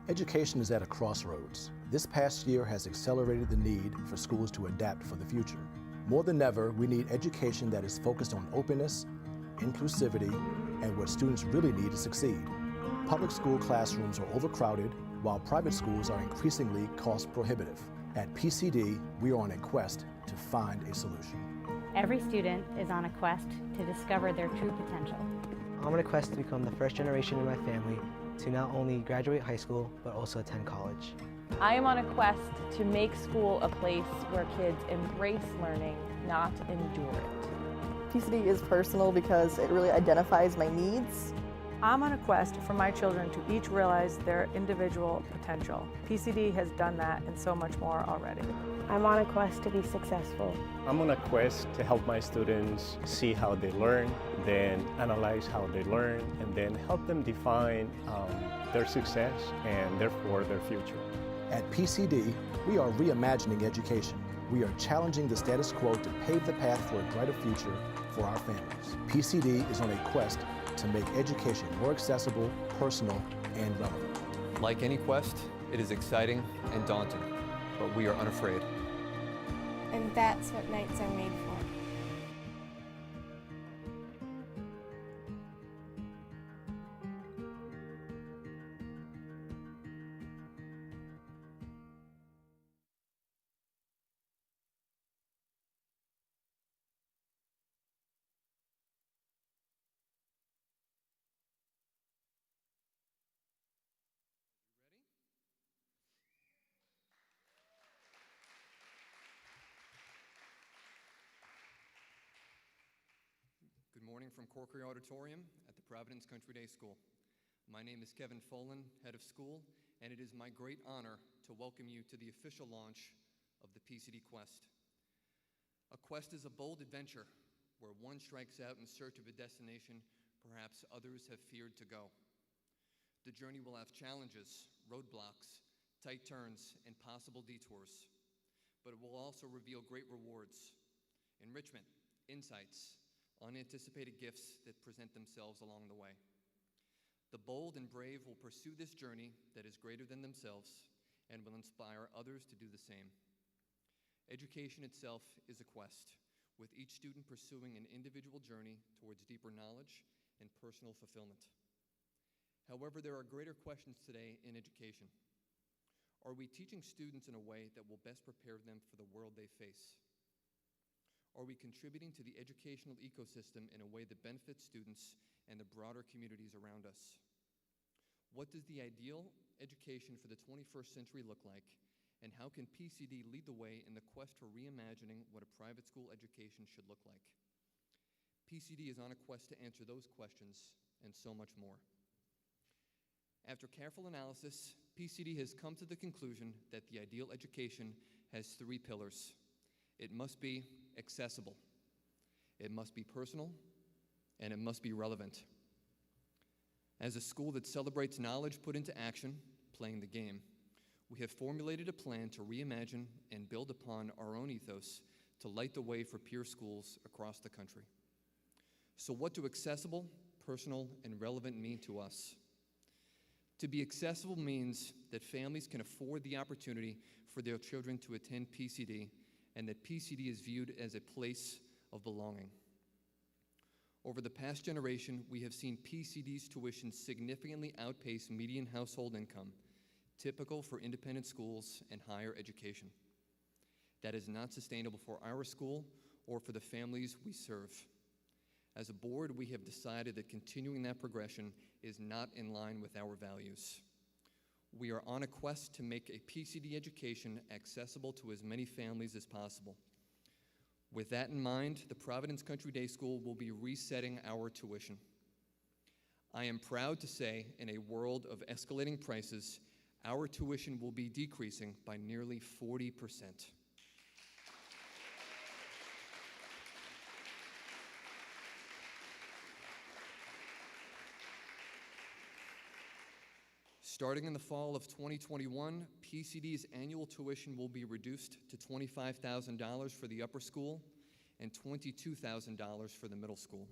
Education is at a crossroads. This past year has accelerated the need for schools to adapt for the future. More than ever, we need education that is focused on openness, inclusivity, and what students really need to succeed. Public school classrooms are overcrowded, while private schools are increasingly cost prohibitive. At PCD, we are on a quest to find a solution. Every student is on a quest to discover their true potential. I'm on a quest to become the first generation in my family to not only graduate high school, but also attend college. I am on a quest to make school a place where kids embrace learning, not endure it. PCD is personal because it really identifies my needs. I'm on a quest for my children to each realize their individual potential. PCD has done that and so much more already. I'm on a quest to be successful. I'm on a quest to help my students see how they learn, then analyze how they learn, and then help them define their success and therefore their future. At PCD, we are reimagining education. We are challenging the status quo to pave the path for a brighter future for our families. PCD is on a quest to make education more accessible, personal, and relevant. Like any quest, it is exciting and daunting, but we are unafraid. And that's what nights are made for. Good morning from Corkery Auditorium at the Providence Country Day School. My name is Kevin Folan, head of school, and it is my great honor to welcome you to the official launch of the PCD Quest. A quest is a bold adventure where one strikes out in search of a destination perhaps others have feared to go. The journey will have challenges, roadblocks, tight turns, and possible detours, but it will also reveal great rewards, enrichment, insights, unanticipated gifts that present themselves along the way. The bold and brave will pursue this journey that is greater than themselves and will inspire others to do the same. Education itself is a quest, with each student pursuing an individual journey towards deeper knowledge and personal fulfillment. However, there are greater questions today in education. Are we teaching students in a way that will best prepare them for the world they face? Are we contributing to the educational ecosystem in a way that benefits students and the broader communities around us? What does the ideal education for the 21st century look like, and how can PCD lead the way in the quest for reimagining what a private school education should look like? PCD is on a quest to answer those questions and so much more. After careful analysis, PCD has come to the conclusion that the ideal education has three pillars. It must be accessible, it must be personal, and it must be relevant. As a school that celebrates knowledge put into action, playing the game, we have formulated a plan to reimagine and build upon our own ethos to light the way for peer schools across the country. So what do accessible, personal, and relevant mean to us? To be accessible means that families can afford the opportunity for their children to attend PCD, and that PCD is viewed as a place of belonging. Over the past generation, we have seen PCD's tuition significantly outpace median household income, typical for independent schools and higher education. That is not sustainable for our school or for the families we serve. As a board, we have decided that continuing that progression is not in line with our values. We are on a quest to make a PCD education accessible to as many families as possible. With that in mind, the Providence Country Day School will be resetting our tuition. I am proud to say, in a world of escalating prices, our tuition will be decreasing by nearly 40%. Starting in the fall of 2021, PCD's annual tuition will be reduced to $25,000 for the upper school and $22,000 for the middle school.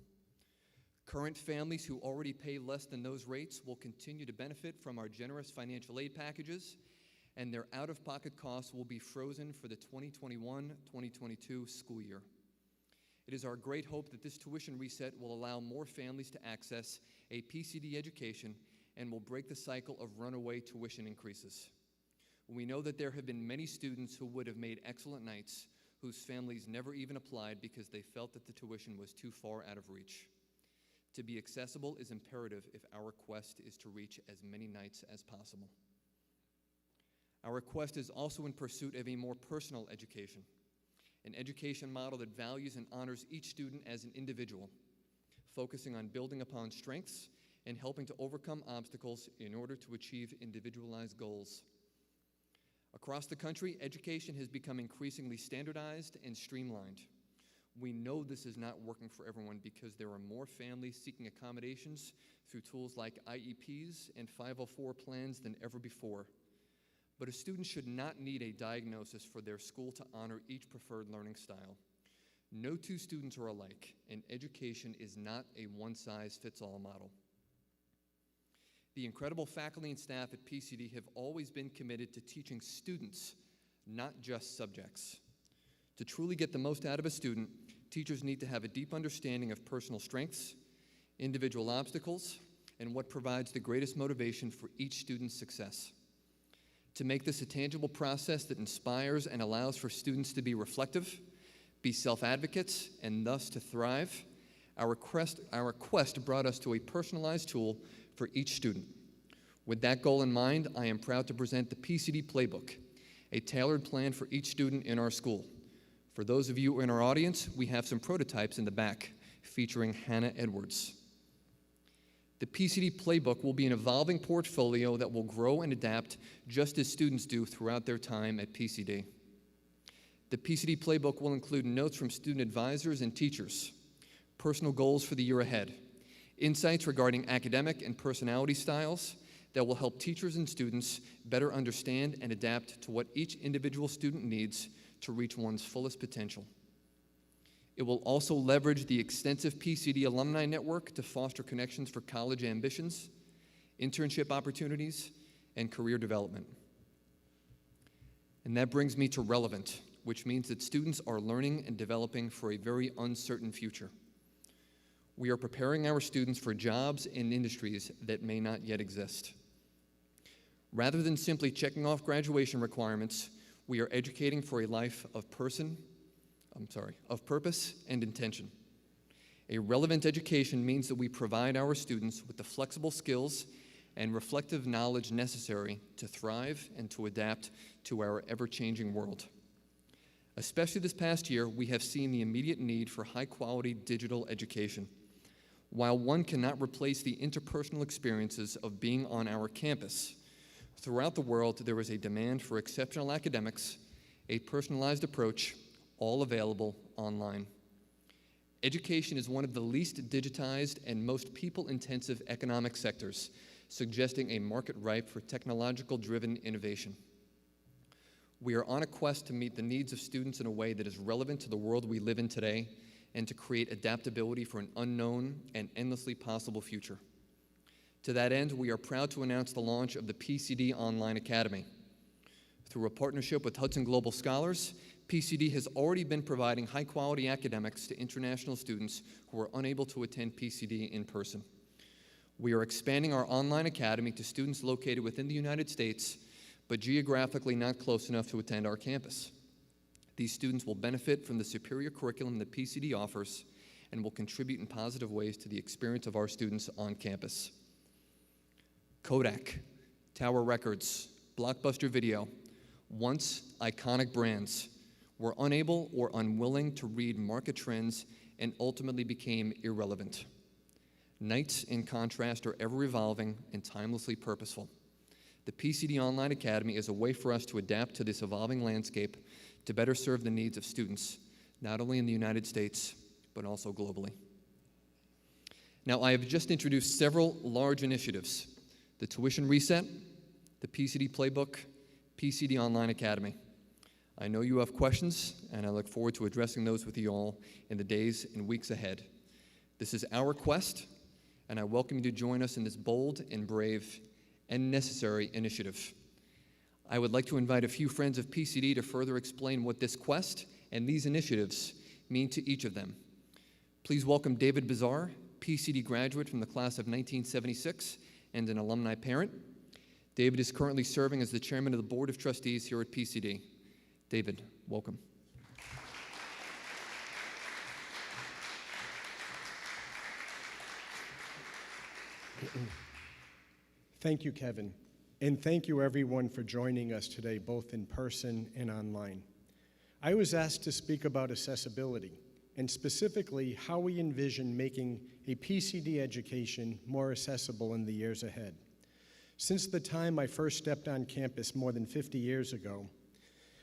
Current families who already pay less than those rates will continue to benefit from our generous financial aid packages, and their out-of-pocket costs will be frozen for the 2021-2022 school year. It is our great hope that this tuition reset will allow more families to access a PCD education and will break the cycle of runaway tuition increases. We know that there have been many students who would have made excellent Knights whose families never even applied because they felt that the tuition was too far out of reach. To be accessible is imperative if our quest is to reach as many Knights as possible. Our quest is also in pursuit of a more personal education, an education model that values and honors each student as an individual, focusing on building upon strengths and helping to overcome obstacles in order to achieve individualized goals. Across the country, education has become increasingly standardized and streamlined. We know this is not working for everyone because there are more families seeking accommodations through tools like IEPs and 504 plans than ever before. But a student should not need a diagnosis for their school to honor each preferred learning style. No two students are alike, and education is not a one-size-fits-all model. The incredible faculty and staff at PCD have always been committed to teaching students, not just subjects. To truly get the most out of a student, teachers need to have a deep understanding of personal strengths, individual obstacles, and what provides the greatest motivation for each student's success. To make this a tangible process that inspires and allows for students to be reflective, be self-advocates, and thus to thrive, our quest brought us to a personalized tool for each student. With that goal in mind, I am proud to present the PCD Playbook, a tailored plan for each student in our school. For those of you in our audience, we have some prototypes in the back featuring Hannah Edwards. The PCD Playbook will be an evolving portfolio that will grow and adapt just as students do throughout their time at PCD. The PCD Playbook will include notes from student advisors and teachers, personal goals for the year ahead, insights regarding academic and personality styles that will help teachers and students better understand and adapt to what each individual student needs to reach one's fullest potential. It will also leverage the extensive PCD alumni network to foster connections for college ambitions, internship opportunities, and career development. And that brings me to relevant, which means that students are learning and developing for a very uncertain future. We are preparing our students for jobs in industries that may not yet exist. Rather than simply checking off graduation requirements, we are educating for a life of purpose and intention. A relevant education means that we provide our students with the flexible skills and reflective knowledge necessary to thrive and to adapt to our ever-changing world. Especially this past year, we have seen the immediate need for high-quality digital education. While one cannot replace the interpersonal experiences of being on our campus, throughout the world there is a demand for exceptional academics, a personalized approach, all available online. Education is one of the least digitized and most people-intensive economic sectors, suggesting a market ripe for technological-driven innovation. We are on a quest to meet the needs of students in a way that is relevant to the world we live in today and to create adaptability for an unknown and endlessly possible future. To that end, we are proud to announce the launch of the PCD Online Academy. Through a partnership with Hudson Global Scholars, PCD has already been providing high-quality academics to international students who are unable to attend PCD in person. We are expanding our online academy to students located within the United States, but geographically not close enough to attend our campus. These students will benefit from the superior curriculum that PCD offers and will contribute in positive ways to the experience of our students on campus. Kodak, Tower Records, Blockbuster Video, once iconic brands, were unable or unwilling to read market trends and ultimately became irrelevant. Knights, in contrast, are ever-evolving and timelessly purposeful. The PCD Online Academy is a way for us to adapt to this evolving landscape to better serve the needs of students, not only in the United States, but also globally. Now, I have just introduced several large initiatives: the tuition reset, the PCD Playbook, PCD Online Academy. I know you have questions, and I look forward to addressing those with you all in the days and weeks ahead. This is our quest and I welcome you to join us in this bold and brave and necessary initiative. I would like to invite a few friends of PCD to further explain what this quest and these initiatives mean to each of them. Please welcome David Bizarre, PCD graduate from the class of 1976 and an alumni parent. David is currently serving as the chairman of the Board of Trustees here at PCD. David, welcome. Thank you, Kevin, and thank you everyone for joining us today, both in person and online. I was asked to speak about accessibility, and specifically how we envision making a PCD education more accessible in the years ahead. Since the time I first stepped on campus more than 50 years ago,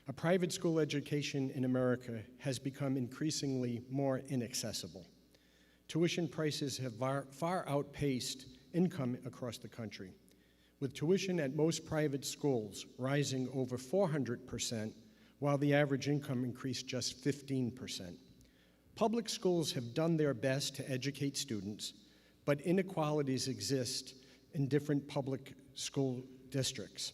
a private school education in America has become increasingly more inaccessible. Tuition prices have far outpaced income across the country, with tuition at most private schools rising over 400%, while the average income increased just 15%. Public schools have done their best to educate students, but inequalities exist in different public school districts.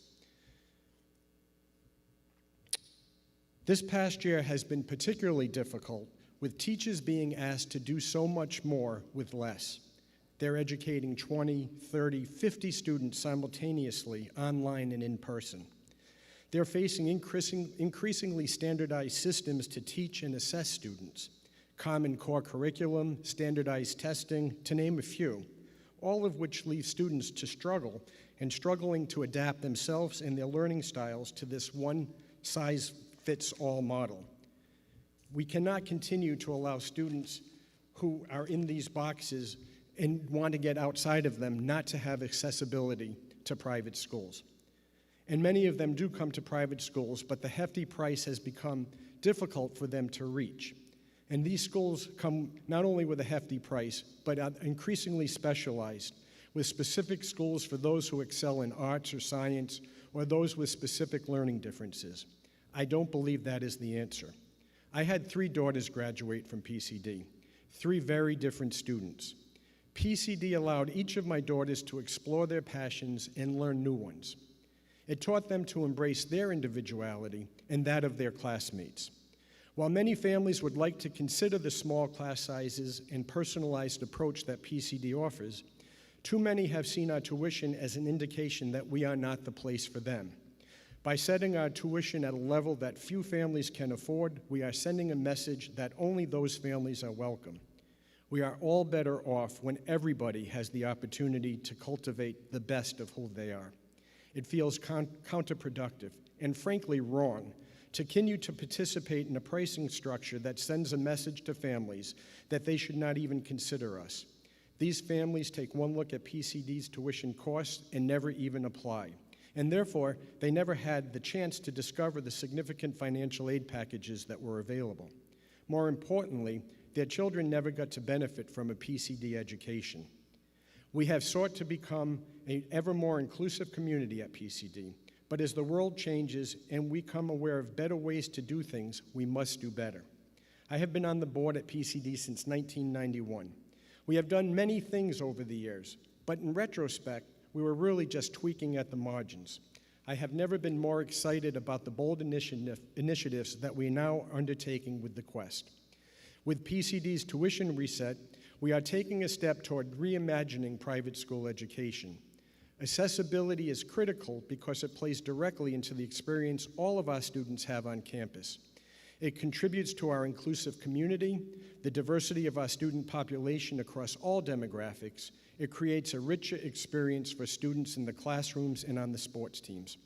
This past year has been particularly difficult, with teachers being asked to do so much more with less. They're educating 20, 30, 50 students simultaneously, online and in person. They're facing increasingly standardized systems to teach and assess students, common core curriculum, standardized testing, to name a few, all of which leave students to struggle and struggling to adapt themselves and their learning styles to this one-size-fits-all model. We cannot continue to allow students who are in these boxes and want to get outside of them not to have accessibility to private schools. And many of them do come to private schools, but the hefty price has become difficult for them to reach. And these schools come not only with a hefty price, but are increasingly specialized, with specific schools for those who excel in arts or science, or those with specific learning differences. I don't believe that is the answer. I had 3 daughters graduate from PCD, 3 very different students. PCD allowed each of my daughters to explore their passions and learn new ones. It taught them to embrace their individuality and that of their classmates. While many families would like to consider the small class sizes and personalized approach that PCD offers, too many have seen our tuition as an indication that we are not the place for them. By setting our tuition at a level that few families can afford, we are sending a message that only those families are welcome. We are all better off when everybody has the opportunity to cultivate the best of who they are. It feels counterproductive and frankly wrong to continue to participate in a pricing structure that sends a message to families that they should not even consider us. These families take one look at PCD's tuition costs and never even apply. And therefore, they never had the chance to discover the significant financial aid packages that were available. More importantly, their children never got to benefit from a PCD education. We have sought to become an ever more inclusive community at PCD, but as the world changes and we become aware of better ways to do things, we must do better. I have been on the board at PCD since 1991. We have done many things over the years, but in retrospect, we were really just tweaking at the margins. I have never been more excited about the bold initiatives that we are now undertaking with the Quest. With PCD's tuition reset, we are taking a step toward reimagining private school education. Accessibility is critical because it plays directly into the experience all of our students have on campus. It contributes to our inclusive community, the diversity of our student population across all demographics. It creates a richer experience for students in the classrooms and on the sports teams.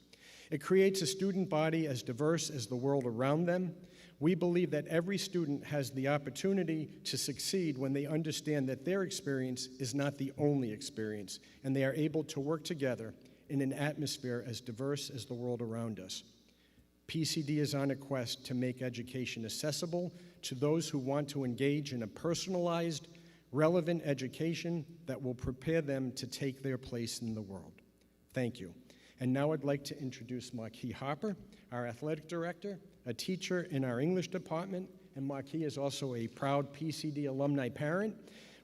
It creates a student body as diverse as the world around them. We believe that every student has the opportunity to succeed when they understand that their experience is not the only experience, and they are able to work together in an atmosphere as diverse as the world around us. PCD is on a quest to make education accessible to those who want to engage in a personalized, relevant education that will prepare them to take their place in the world. Thank you. And now I'd like to introduce Marquis Harper, our athletic director, a teacher in our English department, and Marquis is also a proud PCD alumni parent.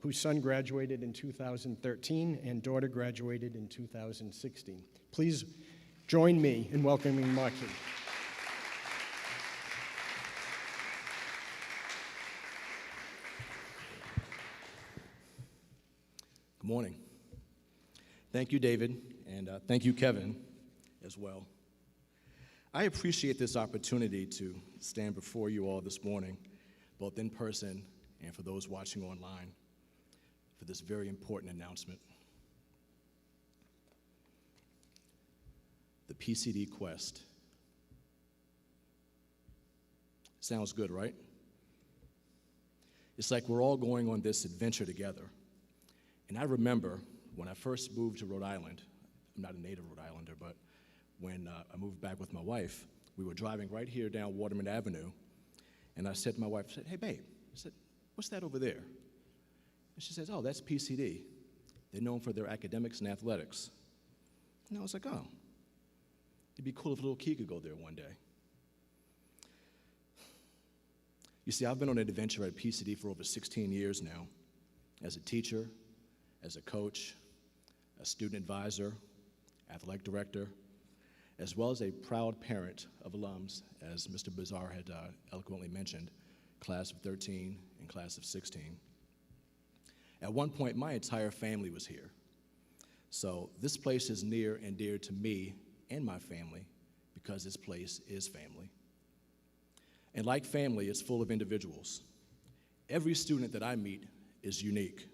whose son graduated in 2013 and daughter graduated in 2016. Please join me in welcoming Maki. Good morning. Thank you, David, and thank you, Kevin, as well. I appreciate this opportunity to stand before you all this morning, both in person and for those watching online, for this very important announcement. The PCD Quest. Sounds good, right? It's like we're all going on this adventure together. And I remember when I first moved to Rhode Island, I'm not a native Rhode Islander, but when I moved back with my wife, we were driving right here down Waterman Avenue, and I said to my wife, I said, "Hey, babe," I said, "what's that over there?" And she says, "Oh, that's PCD. They're known for their academics and athletics." And I was like, "Oh, it'd be cool if little Key could go there one day." You see, I've been on an adventure at PCD for over 16 years now, as a teacher, as a coach, a student advisor, athletic director, as well as a proud parent of alums, as Mr. Bazar had eloquently mentioned, class of 13 and class of 16. At one point, my entire family was here. So this place is near and dear to me and my family because this place is family. And like family, it's full of individuals. Every student that I meet is unique.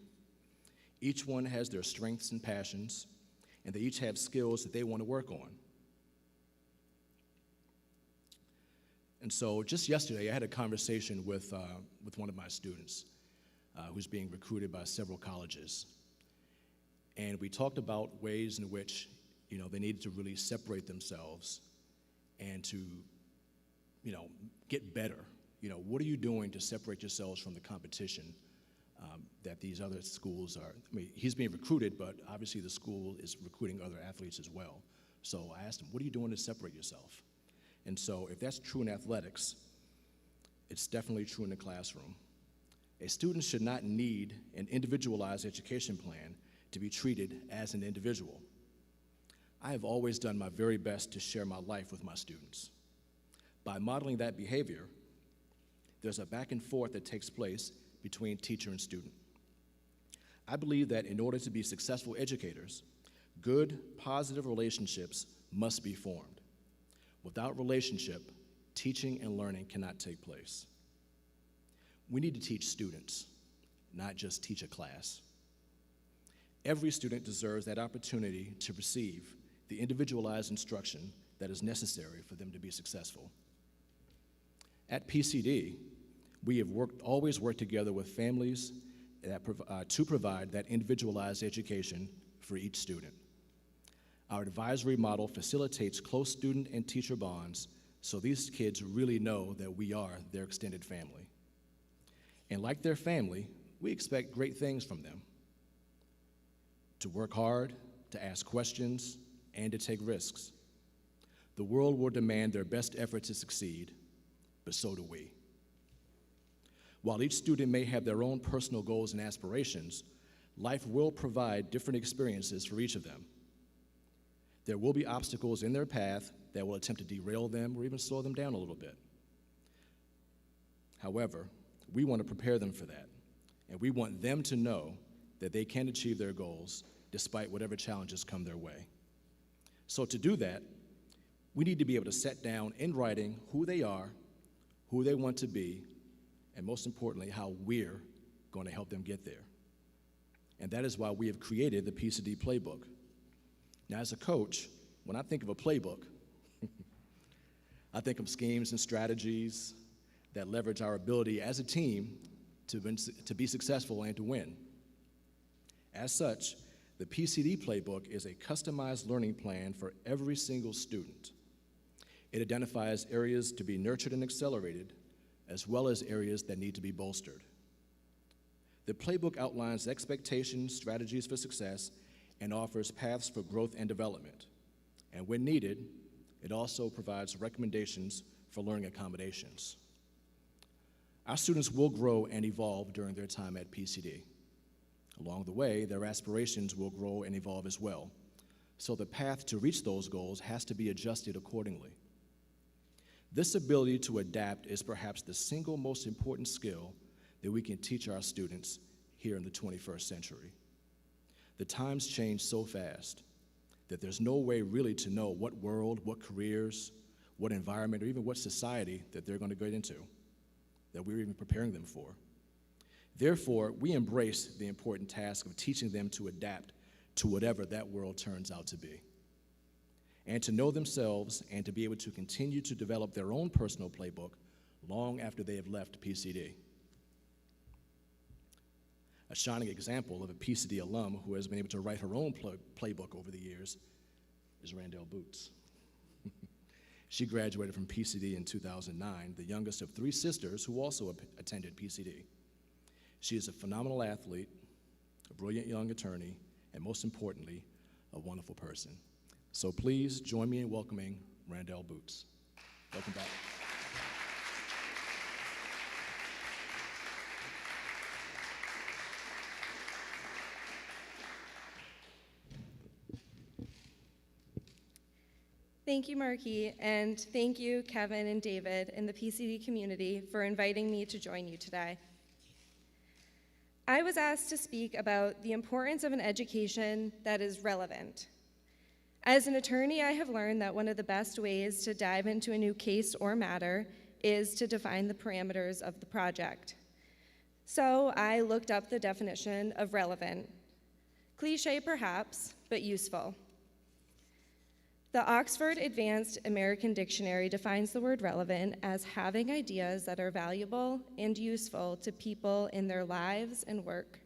Each one has their strengths and passions, and they each have skills that they want to work on. And so just yesterday, I had a conversation with one of my students who's being recruited by several colleges. And we talked about ways in which, they needed to really separate themselves and to, get better. What are you doing to separate yourselves from the competition that these other schools are? I mean, he's being recruited, but obviously the school is recruiting other athletes as well. So I asked him, what are you doing to separate yourself? And so if that's true in athletics, it's definitely true in the classroom. A student should not need an individualized education plan to be treated as an individual. I have always done my very best to share my life with my students. By modeling that behavior, there's a back and forth that takes place between teacher and student. I believe that in order to be successful educators, good, positive relationships must be formed. Without relationship, teaching and learning cannot take place. We need to teach students, not just teach a class. Every student deserves that opportunity to receive the individualized instruction that is necessary for them to be successful. At PCD, we have always worked together with families to provide that individualized education for each student. Our advisory model facilitates close student and teacher bonds so these kids really know that we are their extended family. And like their family, we expect great things from them: to work hard, to ask questions, and to take risks. The world will demand their best effort to succeed, but so do we. While each student may have their own personal goals and aspirations, life will provide different experiences for each of them. There will be obstacles in their path that will attempt to derail them or even slow them down a little bit. However, we want to prepare them for that, and we want them to know that they can achieve their goals despite whatever challenges come their way. So to do that, we need to be able to set down in writing who they are, who they want to be, and most importantly, how we're going to help them get there. And that is why we have created the PCD Playbook. Now, as a coach, when I think of a playbook, I think of schemes and strategies that leverage our ability as a team to be successful and to win. As such, the PCD Playbook is a customized learning plan for every single student. It identifies areas to be nurtured and accelerated, as well as areas that need to be bolstered. The playbook outlines expectations, strategies for success, and offers paths for growth and development. And when needed, it also provides recommendations for learning accommodations. Our students will grow and evolve during their time at PCD. Along the way, their aspirations will grow and evolve as well. So the path to reach those goals has to be adjusted accordingly. This ability to adapt is perhaps the single most important skill that we can teach our students here in the 21st century. The times change so fast that there's no way really to know what world, what careers, what environment, or even what society that they're going to get into, that we're even preparing them for. Therefore, we embrace the important task of teaching them to adapt to whatever that world turns out to be, and to know themselves and to be able to continue to develop their own personal playbook long after they have left PCD. A shining example of a PCD alum who has been able to write her own playbook over the years is Randall Boots. She graduated from PCD in 2009, the youngest of 3 sisters who also attended PCD. She is a phenomenal athlete, a brilliant young attorney, and most importantly, a wonderful person. So please join me in welcoming Randall Boots. Welcome back. Thank you, Marquis, and thank you, Kevin and David, and the PCD community for inviting me to join you today. I was asked to speak about the importance of an education that is relevant. As an attorney, I have learned that one of the best ways to dive into a new case or matter is to define the parameters of the project. So I looked up the definition of relevant. Cliché perhaps, but useful. The Oxford Advanced American Dictionary defines the word relevant as having ideas that are valuable and useful to people in their lives and work.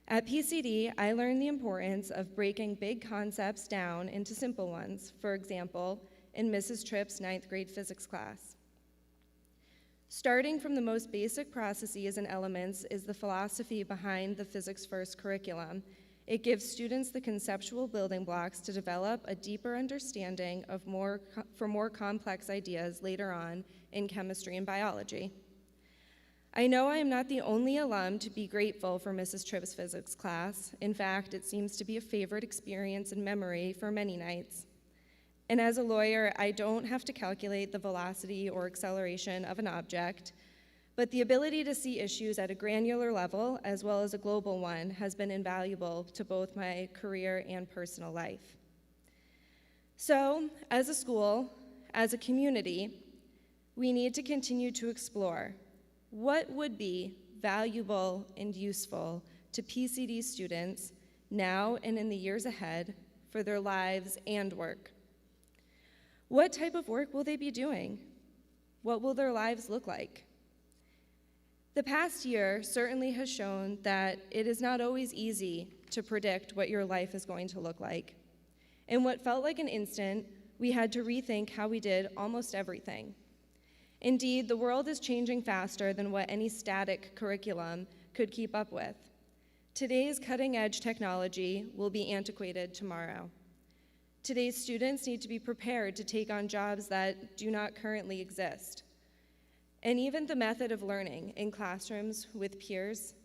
At PCD, I learned the importance of breaking big concepts down into simple ones, for example, in Mrs. Tripp's 9th grade physics class. Starting from the most basic processes and elements is the philosophy behind the Physics First curriculum. It gives students the conceptual building blocks to develop a deeper understanding of more complex ideas later on in chemistry and biology. I know I am not the only alum to be grateful for Mrs. Tripp's physics class. In fact, it seems to be a favorite experience and memory for many nights. And as a lawyer, I don't have to calculate the velocity or acceleration of an object, but the ability to see issues at a granular level as well as a global one has been invaluable to both my career and personal life. So, as a school, as a community, we need to continue to explore what would be valuable and useful to PCD students now and in the years ahead for their lives and work. What type of work will they be doing? What will their lives look like? The past year certainly has shown that it is not always easy to predict what your life is going to look like. In what felt like an instant, we had to rethink how we did almost everything. Indeed, the world is changing faster than what any static curriculum could keep up with. Today's cutting-edge technology will be antiquated tomorrow. Today's students need to be prepared to take on jobs that do not currently exist. And even the method of learning in classrooms with peers,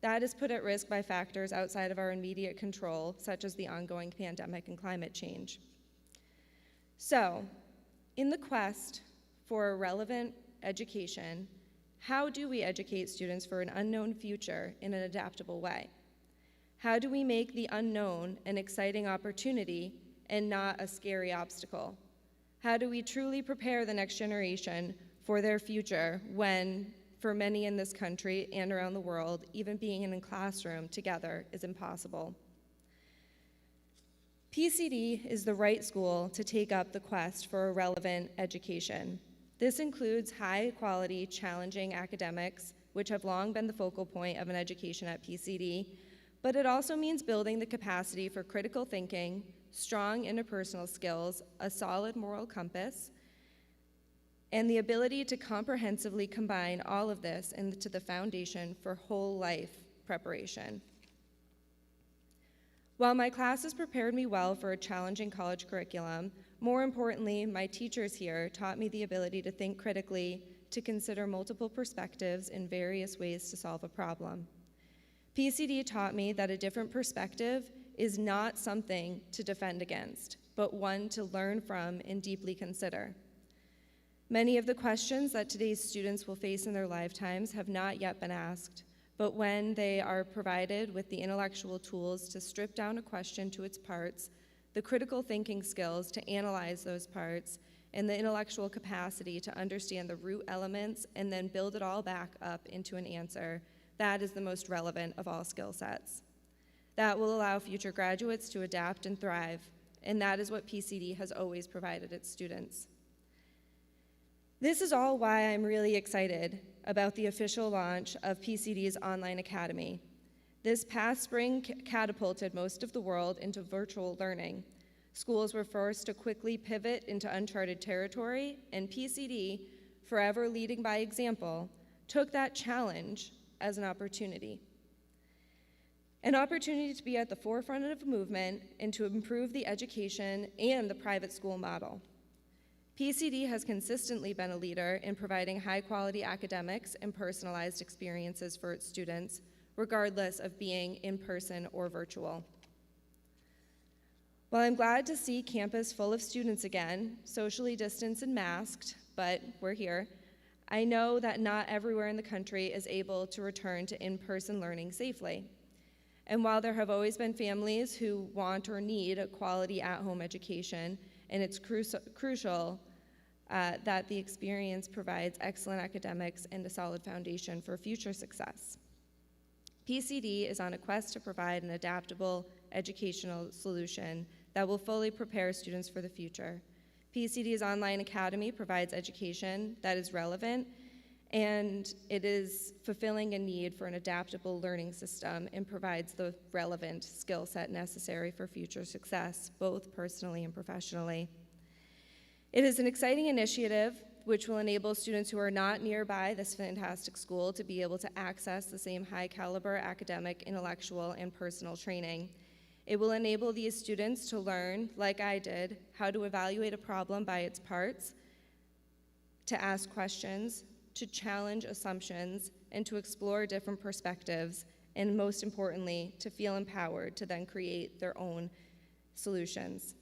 that is put at risk by factors outside of our immediate control, such as the ongoing pandemic and climate change. So, in the quest for a relevant education, how do we educate students for an unknown future in an adaptable way? How do we make the unknown an exciting opportunity and not a scary obstacle? How do we truly prepare the next generation for their future when, for many in this country and around the world, even being in a classroom together is impossible? PCD is the right school to take up the quest for a relevant education. This includes high-quality, challenging academics, which have long been the focal point of an education at PCD, but it also means building the capacity for critical thinking, strong interpersonal skills, a solid moral compass, and the ability to comprehensively combine all of this into the foundation for whole life preparation. While my classes prepared me well for a challenging college curriculum, more importantly, my teachers here taught me the ability to think critically, to consider multiple perspectives and various ways to solve a problem. PCD taught me that a different perspective is not something to defend against, but one to learn from and deeply consider. Many of the questions that today's students will face in their lifetimes have not yet been asked, but when they are provided with the intellectual tools to strip down a question to its parts, the critical thinking skills to analyze those parts, and the intellectual capacity to understand the root elements and then build it all back up into an answer, that is the most relevant of all skill sets. That will allow future graduates to adapt and thrive, and that is what PCD has always provided its students. This is all why I'm really excited about the official launch of PCD's online academy. This past spring catapulted most of the world into virtual learning. Schools were forced to quickly pivot into uncharted territory, and PCD, forever leading by example, took that challenge as an opportunity. An opportunity to be at the forefront of a movement and to improve the education and the private school model. PCD has consistently been a leader in providing high-quality academics and personalized experiences for its students, regardless of being in person or virtual. While I'm glad to see campus full of students again, socially distanced and masked, but we're here, I know that not everywhere in the country is able to return to in-person learning safely. And while there have always been families who want or need a quality at-home education, and it's crucial that the experience provides excellent academics and a solid foundation for future success. PCD is on a quest to provide an adaptable educational solution that will fully prepare students for the future. PCD's online academy provides education that is relevant, and it is fulfilling a need for an adaptable learning system and provides the relevant skill set necessary for future success, both personally and professionally. It is an exciting initiative which will enable students who are not nearby this fantastic school to be able to access the same high caliber academic, intellectual, and personal training. It will enable these students to learn, like I did, how to evaluate a problem by its parts, to ask questions, to challenge assumptions, and to explore different perspectives, and most importantly, to feel empowered to then create their own solutions.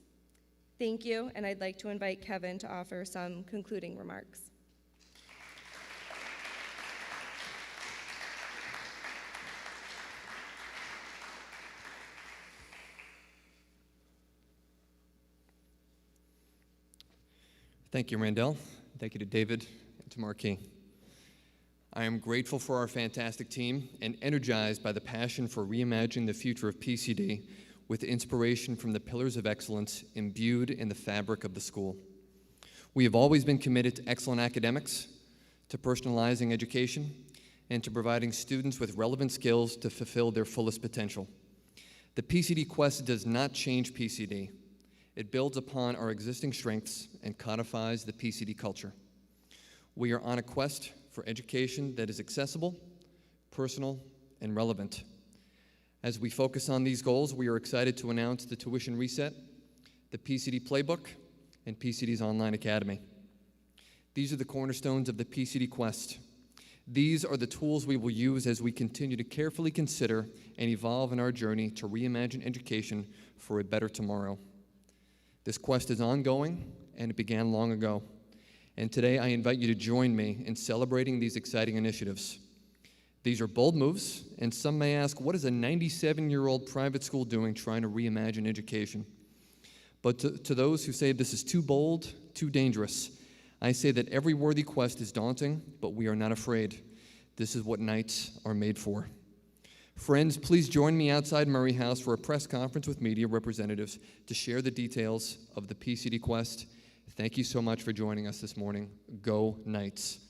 Thank you, and I'd like to invite Kevin to offer some concluding remarks. Thank you, Randell. Thank you to David and to Marquis. I am grateful for our fantastic team and energized by the passion for reimagining the future of PCD with inspiration from the pillars of excellence imbued in the fabric of the school. We have always been committed to excellent academics, to personalizing education, and to providing students with relevant skills to fulfill their fullest potential. The PCD Quest does not change PCD. It builds upon our existing strengths and codifies the PCD culture. We are on a quest for education that is accessible, personal, and relevant. As we focus on these goals, we are excited to announce the tuition reset, the PCD Playbook, and PCD's Online Academy. These are the cornerstones of the PCD Quest. These are the tools we will use as we continue to carefully consider and evolve in our journey to reimagine education for a better tomorrow. This quest is ongoing, and it began long ago. And today I invite you to join me in celebrating these exciting initiatives. These are bold moves, and some may ask, what is a 97-year-old private school doing trying to reimagine education? But to those who say this is too bold, too dangerous, I say that every worthy quest is daunting, but we are not afraid. This is what nights are made for. Friends, please join me outside Murray House for a press conference with media representatives to share the details of the PCD Quest. Thank you so much for joining us this morning. Go Knights.